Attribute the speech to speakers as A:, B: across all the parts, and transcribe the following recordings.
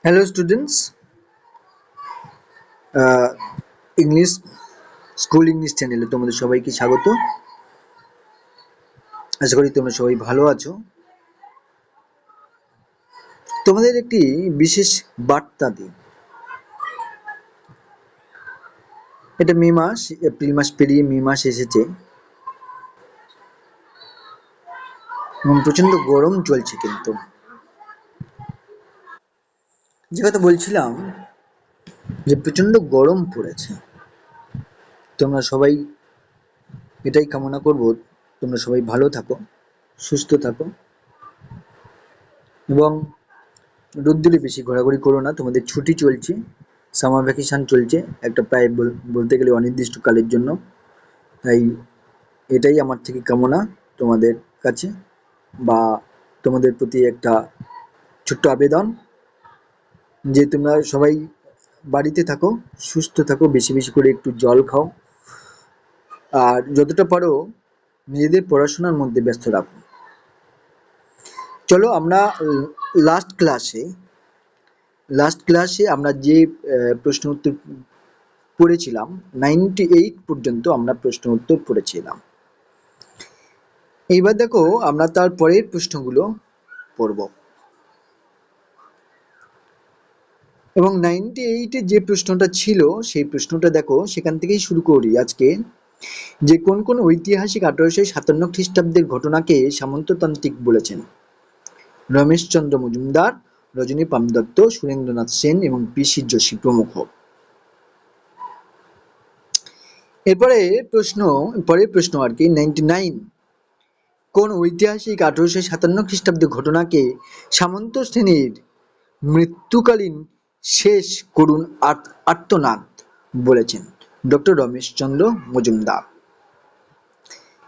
A: Hello students, English English চ্যানেলে তোমাদের সবাইকে স্বাগত। আশা করি তোমরা সবাই ভালো আছো। তোমাদের একটি বিশেষ বার্তা দিই। এটা মে মাস, এপ্রিল মাস পেরিয়ে মে মাস এসেছে এবং প্রচন্ড গরম চলছে। কিন্তু যে কথা বলছিলাম যে প্রচন্ড গরম পড়েছে, তোমরা সবাই এটাই কামনা করব তোমরা সবাই ভালো থাকো, সুস্থ থাকো এবং রোদ্দুরে বেশি ঘোরাঘুরি করো না। তোমাদের ছুটি চলছে, সামার ভ্যাকেশন চলছে একটা প্রায় বলতে গেলে অনির্দিষ্টকালের জন্য। তাই এটাই আমার থেকে কামনা তোমাদের কাছে, বা তোমাদের প্রতি একটা ছোট্ট আবেদন যে তোমরা সবাই বাড়িতে থাকো, সুস্থ থাকো, বেশি বেশি করে একটু জল খাও, আর যতটা পারো নিজেদের পড়াশোনার মধ্যে ব্যস্ত রাখো। চলো আমরা লাস্ট ক্লাসে আমরা যে প্রশ্ন উত্তর পড়েছিলাম, 98 পর্যন্ত আমরা প্রশ্ন উত্তর পড়েছিলাম। এইবার দেখো আমরা তার পরের প্রশ্নগুলো পড়ব এবং 98 যে প্রশ্নটা ছিল সেই প্রশ্নটা দেখো, সেখান থেকেই শুরু করি আজকে। যে কোন কোন ঐতিহাসিক 1857 খ্রিস্টাব্দের ঘটনাকে সামন্ততান্ত্রিক বলেছেন? রমেশচন্দ্র মজুমদার, রজনী পামদত্ত, সুরেন্দ্রনাথ সেন এবং পিসি যোশী প্রমুখ। পরের প্রশ্ন আর কি 99, কোন ঐতিহাসিক 1857 খ্রিস্টাব্দের ঘটনাকে সামন্ত শ্রেণীর মৃত্যুকালীন শেষ করুণ আর্তনাদ বলেছেন? ডক্টর রমেশচন্দ্র মজুমদার।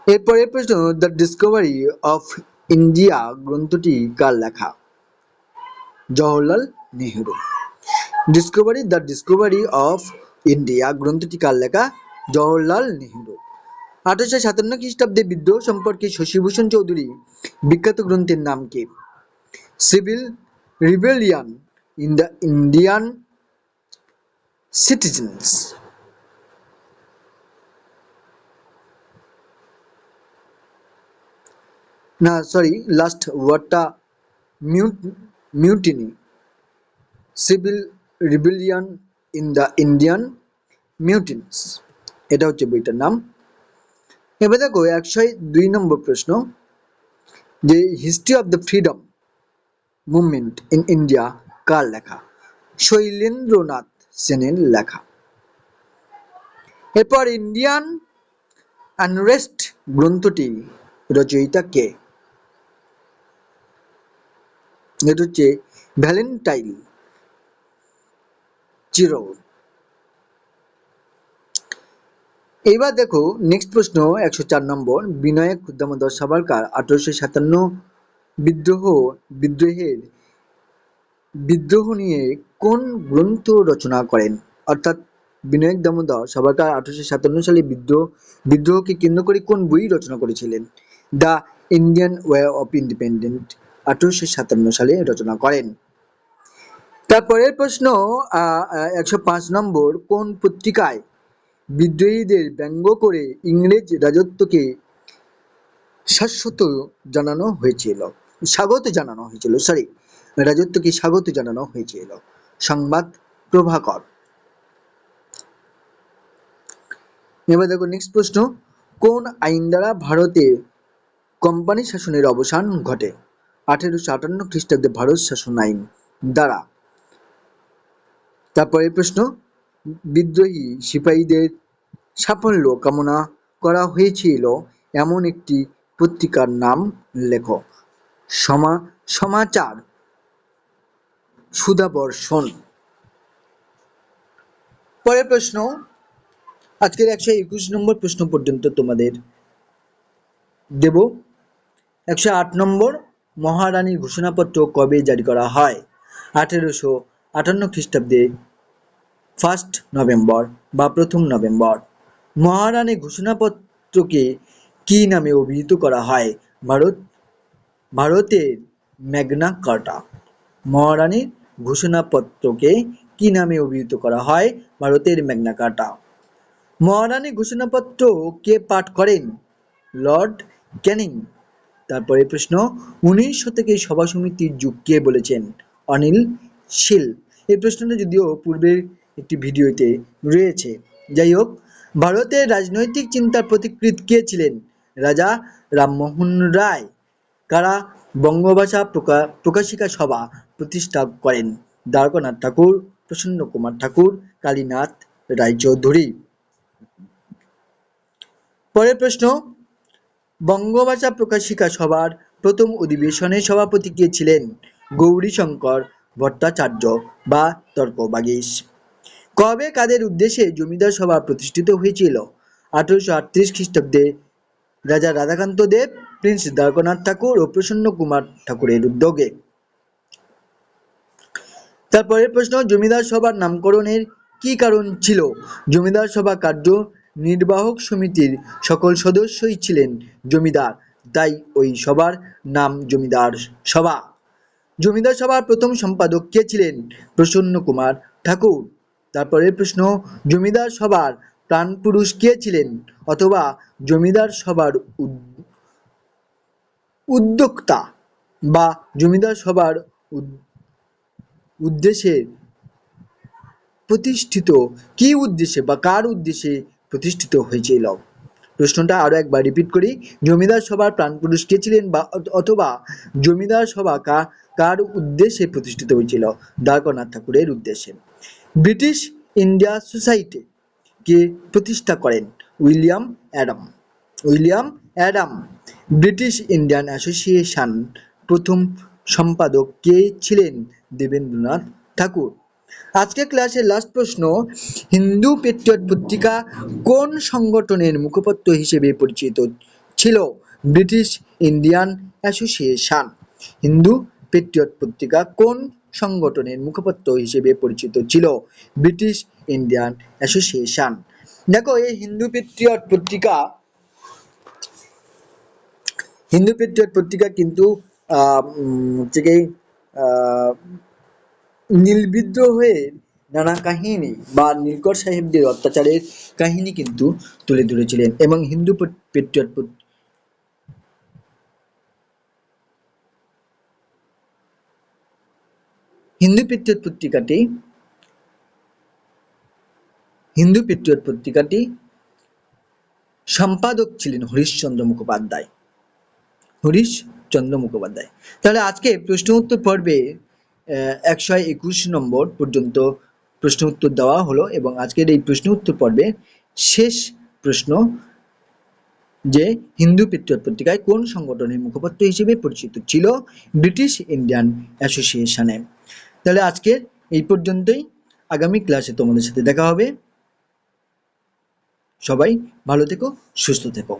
A: এরপরের প্রশ্ন, দ্য ডিসকভারি অফ ইন্ডিয়া গ্রন্থটি কার লেখা? Jawaharlal Nehru. The Discovery of India গ্রন্থটি কার লেখা? জওহরলাল নেহেরু। 1857 খ্রিস্টাব্দে বিদ্রোহ সম্পর্কে শশীভূষণ চৌধুরী বিখ্যাত গ্রন্থের নাম কি? Civil rebellion in the Indian citizens. না সরি, লাস্ট ওয়ার্ডটা mutiny. Civil rebellion in the Indian mutinies, এটা হচ্ছে বইটার নাম। এবার দেখো 102 নম্বর প্রশ্ন, যে history of the freedom movement in India কার লেখা? শৈলেন্দ্রনাথ সেনের লেখা। এরপর ইন্ডিয়ান আনরেস্ট গ্রন্থটি রচয়িতা কে? এটা হচ্ছে ভ্যালেন্টাইন চিরো। এইবার দেখো নেক্সট প্রশ্ন 104 নম্বর, বিনায়ক দামোদর সাভারকার 1857 বিদ্রোহ নিয়ে কোন গ্রন্থ রচনা করেন? অর্থাৎ বিনায়ক দামোদর সাভারকার 1857 সালে বিদ্রোহকে কেন্দ্র করে কোন বই রচনা করেছিলেন? The Indian way of independent 1857 সালে রচনা করেন। তারপরের প্রশ্ন 105 নম্বর, কোন পত্রিকায় বিদ্রোহীদের ব্যঙ্গ করে ইংরেজ রাজত্বকে স্বাগত জানানো হয়েছিল? রাজত্বকে স্বাগত জানানো হয়েছিল। সংবাদ প্রভাকর। এবার দেখো নেক্সট প্রশ্ন, কোন আইন দ্বারা ভারতে কোম্পানি শাসনের অবসান ঘটে? 1858 খ্রিস্টাব্দে ভারত শাসন আইন দ্বারা। তারপরের প্রশ্ন, বিদ্রোহী সিপাহীদের সাফল্য কামনা করা হয়েছিল এমন একটি পত্রিকার নাম লেখো। সমাচার সুধাবর্ষণ। পরের প্রশ্ন, আজকের 121 নম্বর প্রশ্ন পর্যন্ত তোমাদের দেব। 108 নম্বর, মহারানীর ঘোষণাপত্র কবে জারি করা হয়? 1858 খ্রিস্টাব্দে 1 নভেম্বর বা 1 নভেম্বর। মহারানীর ঘোষণাপত্রকে কি নামে অভিহিত করা হয়? ভারতের ম্যাগনা কার্টা। মহারানীর ঘোষণাপত্রকে কি নামে অভিহিত করা হয়? ভারতের ম্যাগনা কার্টা। মহারানী ঘোষণাপত্র কে পাঠ করেন? লর্ড ক্যানিং। তারপরে প্রশ্ন, 19 শতকে সভা সমিতির যুগ কে বলেছেন? অনিল শীল। এই প্রশ্নটা যদিও পূর্বের একটি ভিডিওতে রয়েছে। যাই হোক, ভারতের রাজনৈতিক চিন্তার পথিকৃৎ কে ছিলেন? রাজা রামমোহন রায়। কারা বঙ্গভাষা প্রকাশিকা সভা প্রতিষ্ঠা করেন? দ্বারকানাথ ঠাকুর, প্রসন্ন কুমার ঠাকুর, কালীনাথ রায়চৌধুরী। পরের প্রশ্ন, বঙ্গভাষা প্রকাশিকা সভার প্রথম অধিবেশনের সভাপতি কে ছিলেন? গৌরীশঙ্কর ভট্টাচার্য বা তর্কবাগীশ। কবে কাদের উদ্দেশ্যে জমিদার সভা প্রতিষ্ঠিত হয়েছিল? 1838 খ্রিস্টাব্দে রাজা রাধাকান্ত দেব, প্রিন্স দ্বারকানাথ ঠাকুর ও প্রসন্ন কুমার ঠাকুরের উদ্যোগে। তারপরের প্রশ্ন, জমিদার সভার নামকরণের কি কারণ ছিল? জমিদার সভা কার্য নির্বাহক সমিতির সকল সদস্যই ছিলেন জমিদার, তাই ওই সভার নাম জমিদার সভা। জমিদার সভার প্রথম সম্পাদক কে ছিলেন? প্রসন্ন কুমার ঠাকুর। তারপরের প্রশ্ন, জমিদার সভার প্রাণপুরুষ কে ছিলেন অথবা জমিদার সভার উদ্যোক্তা বা জমিদার সভার উদ্দেশ্যে প্রতিষ্ঠিত, কি উদ্দেশ্যে বা কার উদ্দেশ্যে প্রতিষ্ঠিত হয়েছিল? প্রশ্নটা আরো একবার রিপিট করি, জমিদার সভার প্রাণপুরুষ কে ছিলেন বা অথবা জমিদার সভা কার উদ্দেশ্যে প্রতিষ্ঠিত হয়েছিল? দ্বারকানাথ ঠাকুরের উদ্দেশ্যে। ব্রিটিশ ইন্ডিয়া সোসাইটি কে প্রতিষ্ঠা করেন? William Adam. William Adam. British Indian association প্রথম সম্পাদক কে ছিলেন? দেবেন্দ্রনাথ ঠাকুর। আজকে ক্লাসের লাস্ট প্রশ্ন, হিন্দু পেট্রিয়ট পত্রিকা কোন সংগঠনের মুখপত্র হিসেবে পরিচিত ছিল? British Indian association. Hindu patriot পত্রিকা কোন সংগঠনের মুখপত্র হিসেবে পরিচিত ছিল? British Indian association. দেখো, এই হিন্দু পেট্রিয়ট পত্রিকা কিন্তু নীল বিদ্রোহের নানা কাহিনী বা নীলকর সাহেবদের অত্যাচারের কাহিনী কিন্তু তুলে ধরেছিলেন এবং হিন্দু পেট্রিয়ট পত্রিকাটি সম্পাদক ছিলেন হরিশচন্দ্র মুখোপাধ্যায়। তাহলে আজকে প্রশ্ন উত্তর পর্বে 121 নম্বর পর্যন্ত প্রশ্ন উত্তর দেওয়া হলো এবং আজকের এই প্রশ্ন উত্তর পর্বে শেষ প্রশ্ন, যে হিন্দু পেট্রিয়ট পত্রিকায় কোন সংগঠনের মুখপত্র হিসেবে পরিচিত ছিল? ব্রিটিশ ইন্ডিয়ান অ্যাসোসিয়েশনে। তাহলে আজকে এই পর্যন্তই, আগামী ক্লাসে তোমাদের সাথে দেখা হবে। সবাই ভালো থেকো, সুস্থ থেকো।